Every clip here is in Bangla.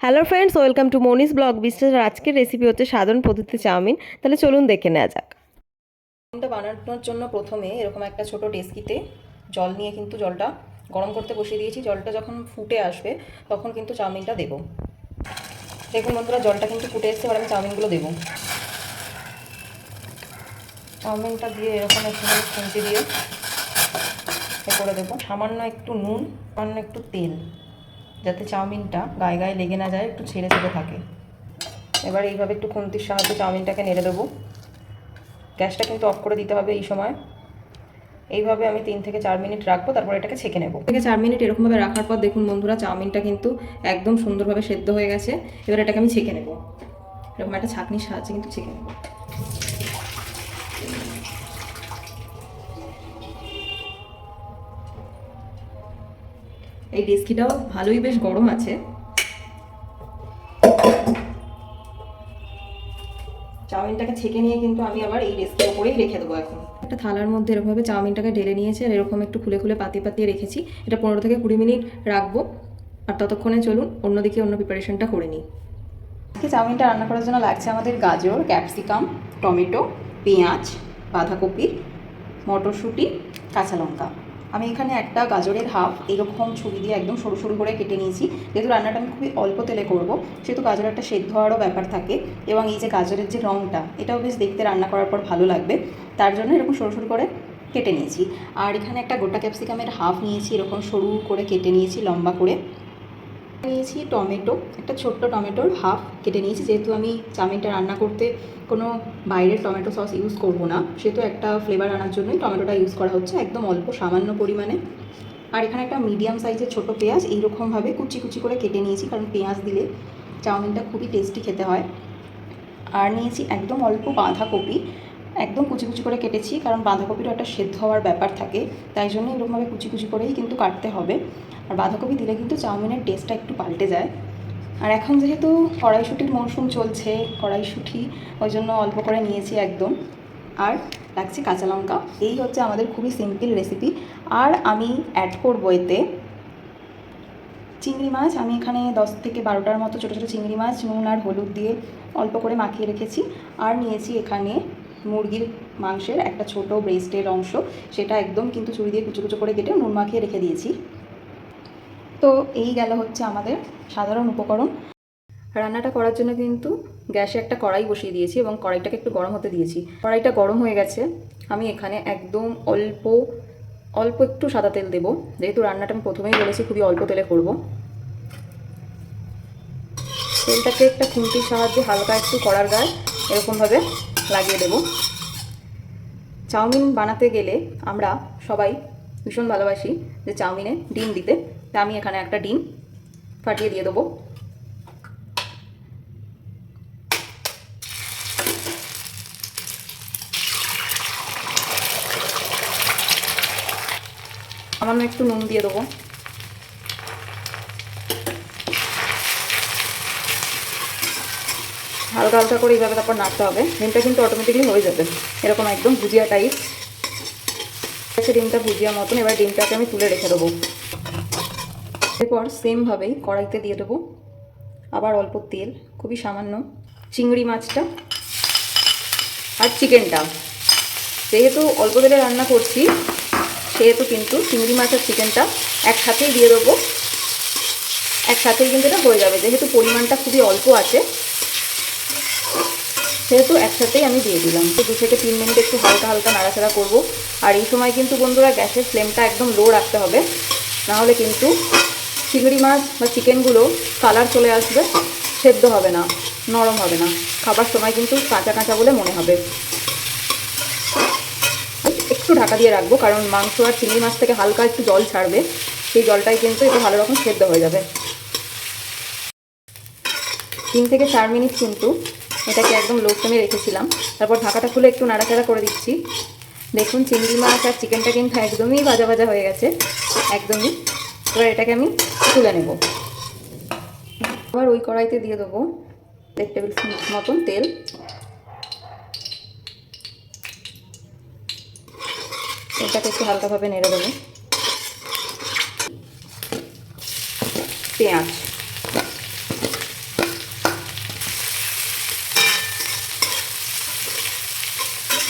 Hello friends, welcome to Moni's blog বিস্টার। আজকের রেসিপি হচ্ছে সাধারণ পদ্ধতি চাউমিন। তাহলে চলুন দেখে নেওয়া যাক। চাউমিনটা বানানোর জন্য প্রথমে এরকম একটা ছোট ডেস্কিতে জল নিয়ে কিন্তু জলটা গরম করতে বসিয়ে দিয়েছি। জলটা যখন ফুটে আসবে তখন কিন্তু চাউমিনটা দেবো। দেখুন বন্ধুরা, জলটা কিন্তু ফুটে এসছে। এবার আমি চাউমিনগুলো দেবো। চাউমিনটা দিয়ে এরকম একটু খুন্তি দিয়ে করে দেবো। সামান্য একটু নুন, সামান্য একটু তেল, যাতে চাউমিনটা গায়ে গায়ে লেগে না যায়, একটু ছেড়ে ছেড়ে থাকে। এবার এইভাবে একটু খুন্তির সাহায্যে চাউমিনটাকে নেড়ে দেবো। গ্যাসটা কিন্তু অফ করে দিতে হবে এই সময়। এইভাবে আমি 3 থেকে 4 মিনিট রাখবো, তারপর এটাকে ছেঁকে নেব। 4 মিনিট এরকমভাবে রাখার পর দেখুন বন্ধুরা, চাউমিনটা কিন্তু একদম সুন্দরভাবে সেদ্ধ হয়ে গেছে। এবার এটাকে আমি ছেঁকে নেব। এরকম একটা ছাঁকনির সাহায্যে কিন্তু ছেঁকে নেব। এই ডেস্কিটাও ভালোই বেশ গরম আছে। চাউমিনটাকে ছেঁকে নিয়ে কিন্তু আমি আবার এই ডেস্কের উপরেই রেখে দেবো। এখন একটা থালার মধ্যে এরকমভাবে চাউমিনটাকে ঢেলে নিয়েছি আর এরকম একটু খুলে খুলে পাতিয়ে পাতিয়ে রেখেছি। এটা 15 থেকে 20 মিনিট রাখবো। আর ততক্ষণে চলুন অন্যদিকে অন্য প্রিপারেশনটা করে নিই। আজকে চাউমিনটা রান্না করার জন্য লাগছে আমাদের গাজর, ক্যাপসিকাম, টমেটো, পেঁয়াজ, বাঁধাকপি, মটরশুঁটি, কাঁচা লঙ্কা। আমি এখানে একটা গাজরের হাফ এরকম ছুরি দিয়ে একদম সরু সরু করে কেটে নিয়েছি। যেহেতু রান্নাটা আমি খুবই অল্প তেলে করব, সেহেতু গাজরের একটা সেদ্ধ হওয়ারও ব্যাপার থাকে এবং এই যে গাজরের যে রঙটা, এটাও বেশ দেখতে রান্না করার পর ভালো লাগবে। তার জন্য এরকম সরু সরু করে কেটে নিয়েছি। আর এখানে একটা গোটা ক্যাপসিকামের হাফ নিয়েছি, এরকম সরু করে কেটে নিয়েছি লম্বা করে। নিয়েছি টমেটো, একটা ছোট্ট টমেটোর হাফ কেটে নিয়েছি। যেহেতু আমি চাউমিনটা রান্না করতে কোনো বাইরের টমেটো সস ইউজ করব না, সেহেতু একটা ফ্লেভার আনার জন্যই টমেটোটা ইউজ করা হচ্ছে, একদম অল্প সামান্য পরিমাণে। আর এখানে একটা মিডিয়াম সাইজের ছোট পেঁয়াজ এইরকমভাবে কুচি কুচি করে কেটে নিয়েছি, কারণ পেঁয়াজ দিলে চাউমিনটা খুবই টেস্টি খেতে হয়। আর নিয়েছি একদম অল্প বাঁধাকপি, একদম কুচি কুচি করে কেটেছি, কারণ বাঁধাকপিরও একটা সেদ্ধ হওয়ার ব্যাপার থাকে, তাই জন্য এরকমভাবে কুচি কুচি করেই কিন্তু কাটতে হবে। আর বাঁধাকপি দিলে কিন্তু চাউমিনের টেস্টটা একটু পাল্টে যায়। আর এখন যেহেতু কড়াইশুঁটির মরশুম চলছে, কড়াইশুঁটি ওই জন্য অল্প করে নিয়েছি একদম। আর লাগছে কাঁচা লঙ্কা। এই হচ্ছে আমাদের খুবই সিম্পল রেসিপি। আর আমি অ্যাড করবো এতে চিংড়ি মাছ। আমি এখানে 10 থেকে 12টার মতো ছোটো ছোটো চিংড়ি মাছ নুন আর হলুদ দিয়ে অল্প করে মাখিয়ে রেখেছি। আর নিয়েছি এখানে মুরগির মাংসের একটা ছোট ব্রেস্টের অংশ, সেটা একদম কিন্তু ছুরি দিয়ে কুচো কুচো করে কেটে নুন মাখিয়ে রেখে দিয়েছি। তো এই গেল হচ্ছে আমাদের সাধারণ উপকরণ। রান্নাটা করার জন্য কিন্তু গ্যাসে একটা কড়াই বসিয়ে দিয়েছি এবং কড়াইটাকে একটু গরম হতে দিয়েছি। কড়াইটা গরম হয়ে গেছে। আমি এখানে একদম অল্প অল্প একটু সাদা তেল দেবো। যেহেতু রান্নাটা আমি প্রথমেই বলেছি খুবই অল্প তেলে করব। তেলটাকে একটা খুন্তির সাহায্যে হালকা একটু কড়ার গায়ে এরকমভাবে লাগিয়ে দেব। চাউমিন বানাতে গেলে আমরা সবাই ভীষণ ভালোবাসি যে চাউমিনে ডিম দিতে। তা আমি এখানে একটা ডিম ফাটিয়ে দিয়ে দেবো। সামান্য একটু নুন দিয়ে দেবো। হালকা হালকা করে এইভাবে তারপর নাড়তে হবে। ডিমটা কিন্তু অটোমেটিকলি হয়ে যাবে এরকম একদম ভুজিয়া টাইপ। ডিমটা ভুজিয়া মতন। এবার ডিমটাকে আমি তুলে রেখে দেবো। এরপর সেমভাবেই কড়াইতে দিয়ে দেবো আবার অল্প তেল, খুবই সামান্য। চিংড়ি মাছটা আর চিকেনটা, যেহেতু অল্প তেলে রান্না করছি সেহেতু কিন্তু চিংড়ি মাছ আর চিকেনটা একসাথেই দিয়ে দেবো। একসাথেই কিন্তু এটা হয়ে যাবে, যেহেতু পরিমাণটা খুবই অল্প আছে সেহেতু একসাথেই আমি দিয়ে দিলাম। তো 2 থেকে 3 মিনিট একটু হালকা হালকা নাড়াচাড়া করব। আর এই সময় কিন্তু বন্ধুরা গ্যাসের ফ্লেমটা একদম লো রাখতে হবে, নাহলে কিন্তু চিংড়ি মাছ বা চিকেনগুলো কালার চলে আসবে, সেদ্ধ হবে না, নরম হবে না, খাবার সময় কিন্তু কাঁচা কাঁচা বলে মনে হবে। একটু ঢাকা দিয়ে রাখবো, কারণ মাংস আর চিংড়ি মাছ থেকে হালকা একটু জল ছাড়বে, সেই জলটাই কিন্তু একটু ভালো রকম সেদ্ধ হয়ে যাবে। 3 থেকে 4 মিনিট কিন্তু এটাকে একদম লো ফ্লেমে রেখেছিলাম। তারপর ঢাকাটা খুলে একটু নাড়াচাড়া করে দিচ্ছি। দেখুন চিংড়ি মাছ আর চিকেনটা কিন্তু একদমই ভাজা ভাজা হয়ে গেছে, একদমই। এবার এটাকে আমি তুলে নেব। আবার ওই কড়াইতে দিয়ে দেবো 1 টেবিল স্পুন মতন তেল। এটাকে একটু হালকাভাবে নেড়ে দেবো। পেঁয়াজ,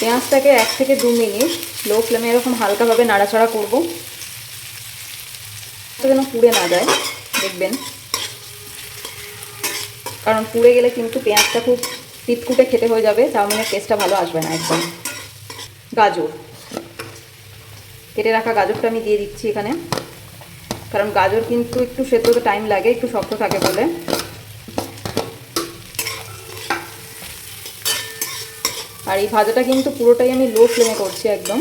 পেঁয়াজটাকে 1 থেকে 2 মিনিট লো ফ্লেমে এরকম হালকাভাবে নাড়াচাড়া করব, যেন পুড়ে না যায় দেখবেন, কারণ পুড়ে গেলে কিন্তু পেঁয়াজটা খুব তিতকুটে খেতে হয়ে যাবে, চাউমিনের টেস্টটা ভালো আসবে না একদম। গাজর, কেটে রাখা গাজরটা আমি দিয়ে দিচ্ছি এখানে, কারণ গাজর কিন্তু একটু সেদ্ধ হতে টাইম লাগে, একটু শক্ত থাকে বলে। আর এই ভাজাটা কিন্তু পুরোটাই আমি লো ফ্লেমে করছি একদম।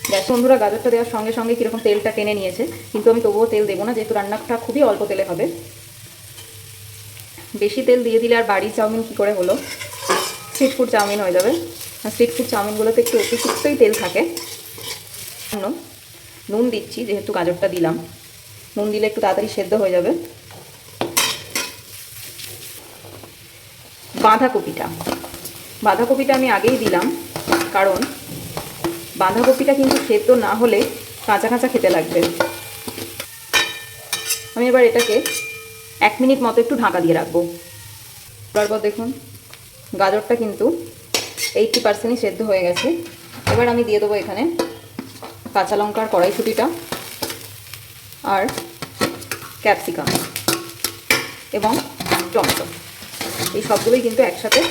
গ্যাস বন্ধুরা, গাজরটা দেওয়ার সঙ্গে সঙ্গে কীরকম তেলটা টেনে নিয়েছে, কিন্তু আমি তবুও তেল দেবো না, যেহেতু রান্নাটা খুবই অল্প তেলে হবে। বেশি তেল দিয়ে দিলে আর বাড়ির চাউমিন কী করে হলো, স্ট্রিট ফুড চাউমিন হয়ে যাবে। আর স্ট্রিট ফুড চাউমিনগুলোতে একটু অতিরিক্তই তেল থাকে। নুন দিচ্ছি, যেহেতু গাজরটা দিলাম, নুন দিলে একটু তাড়াতাড়ি সেদ্ধ হয়ে যাবে। বাঁধাকপিটা আমি আগেই দিলাম, কারণ বাঁধাকপিটা কিন্তু সেদ্ধ না হলে কাঁচা কাঁচা খেতে লাগবে। আমি এবার এটাকে 1 মিনিট মতো একটু ঢাকা দিয়ে রাখবো। তারপর দেখুন গাজরটা কিন্তু 80%ই সেদ্ধ হয়ে গেছে। এবার আমি দিয়ে দেবো এখানে কাঁচা লঙ্কার কড়াইশুঁটিটা আর ক্যাপসিকাম এবং টমেটো, এই সবগুলোই কিন্তু একসাথে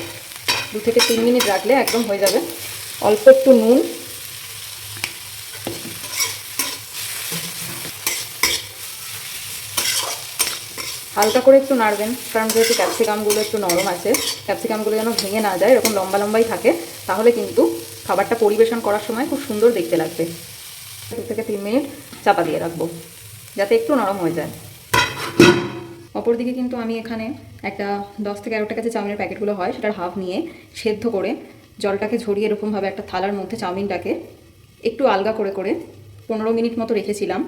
2 থেকে 3 মিনিট রাখলে একদম হয়ে যাবে। অল্প একটু নুন, হালকা করে একটু নাড়বেন, কারণ যেহেতু ক্যাপসিকামগুলো একটু নরম আছে, ক্যাপসিকামগুলো যেন ভেঙে না যায়, এরকম লম্বা লম্বাই থাকে, তাহলে কিন্তু খাবারটা পরিবেশন করার সময় খুব সুন্দর দেখতে লাগবে। 2 থেকে 3 মিনিট চাপা দিয়ে রাখবো, যাতে একটু নরম হয়ে যায়। অপরদিকে কিন্তু আমি এখানে একটা 10 থেকে 11টা কাছে চাউমিনের প্যাকেটগুলো হয়, সেটার হাফ নিয়ে সেদ্ধ করে জলটাকে ঝরিয়ে এরকমভাবে একটা থালার মধ্যে চাউমিনটাকে একটু আলগা করে করে 15 মিনিট মতো রেখেছিলাম,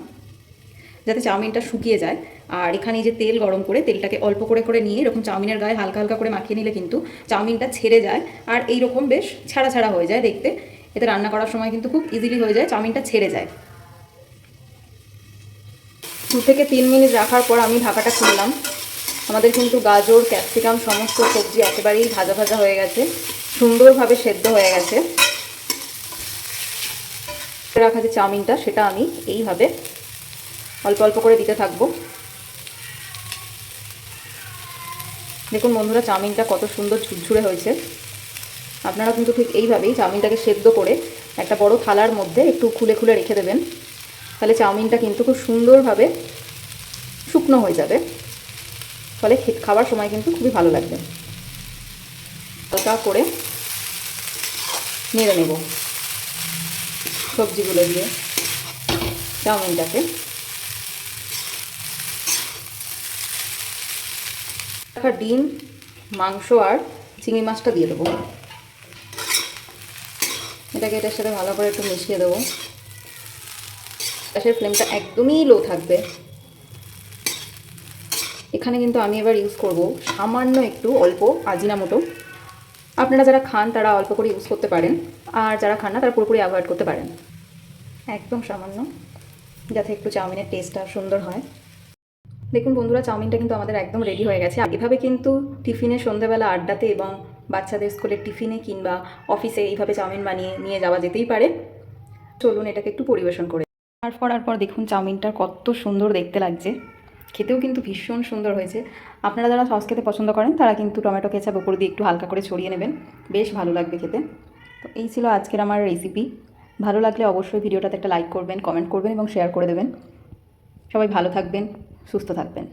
যাতে চাউমিনটা শুকিয়ে যায়। আর এখানে যে তেল গরম করে তেলটাকে অল্প করে করে নিয়ে এরকম চাউমিনের গায়ে হালকা হালকা করে মাখিয়ে নিলে কিন্তু চাউমিনটা ছেড়ে যায়, আর এইরকম বেশ ছাড়া ছাড়া হয়ে যায় দেখতে। এতে রান্না করার সময় কিন্তু খুব ইজিলি হয়ে যায়, চাউমিনটা ছেড়ে যায়। 2 থেকে 3 মিনিট রাখার পর আমি ঢাকাটা খুললাম। আমাদের কিন্তু গাজর, ক্যাপসিকাম সমস্ত সবজি একেবারেই ভাজা ভাজা হয়ে গেছে, সুন্দরভাবে সেদ্ধ হয়ে গেছে। রাখা যে চাউমিনটা, সেটা আমি এইভাবে অল্প অল্প করে দিতে থাকবো। দেখুন বন্ধুরা, চাউমিনটা কত সুন্দর ঝুরঝুরে হয়েছে। আপনারা কিন্তু ঠিক এইভাবেই চাউমিনটাকে সেদ্ধ করে একটা বড় থালার মধ্যে একটু খুলে খুলে রেখে দেবেন, তাহলে চাউমিনটা কিন্তু খুব সুন্দরভাবে শুকনো হয়ে যাবে, ফলে খাবার সময় কিন্তু খুবই ভালো লাগবে। হালকা করে নেড়ে নেব সবজিগুলো দিয়ে চাউমিনটাকে। ডিম, মাংস আর চিংড়ি মাছটা দিয়ে দেবো। এটাকে এটার সাথে ভালো করে একটু মিশিয়ে দেবো। গ্যাসের ফ্লেমটা একদমই লো থাকবে। এখানে কিন্তু আমি এবার ইউজ করব সামান্য একটু অল্প আজিনামোটো। আপনারা যারা খান তারা অল্প করে ইউজ করতে পারেন, আর যারা খান না তারা পুরোপুরি অ্যাভয়েড করতে পারেন। একদম সামান্য, যাতে একটু চাউমিনের টেস্টটা সুন্দর হয়। দেখুন বন্ধুরা, চাউমিনটা কিন্তু আমাদের একদম রেডি হয়ে গেছে। এভাবে কিন্তু টিফিনে, সন্ধ্যাবেলা আড্ডাতে এবং বাচ্চাদের স্কুলের টিফিনে কিংবা অফিসে এইভাবে চাউমিন বানিয়ে নিয়ে যাওয়া যেতেই পারে। চলুন এটাকে একটু পরিবেশন করে। সার্ভ করার পর দেখুন চাউমিনটা কত সুন্দর দেখতে লাগছে, খেতেও কিন্তু ভীষণ সুন্দর হয়েছে। আপনারা যারা সস খেতে পছন্দ করেন তারা কিন্তু টমেটো কেচাপ উপর দিয়ে একটু হালকা করে ছড়িয়ে নেবেন, বেশ ভালো লাগবে খেতে। তো এই ছিল আজকের আমার রেসিপি। ভালো লাগলে অবশ্যই ভিডিওটাতে একটা লাইক করবেন, কমেন্ট করবেন এবং শেয়ার করে দেবেন। সবাই ভালো থাকবেন, সুস্থ থাকবেন।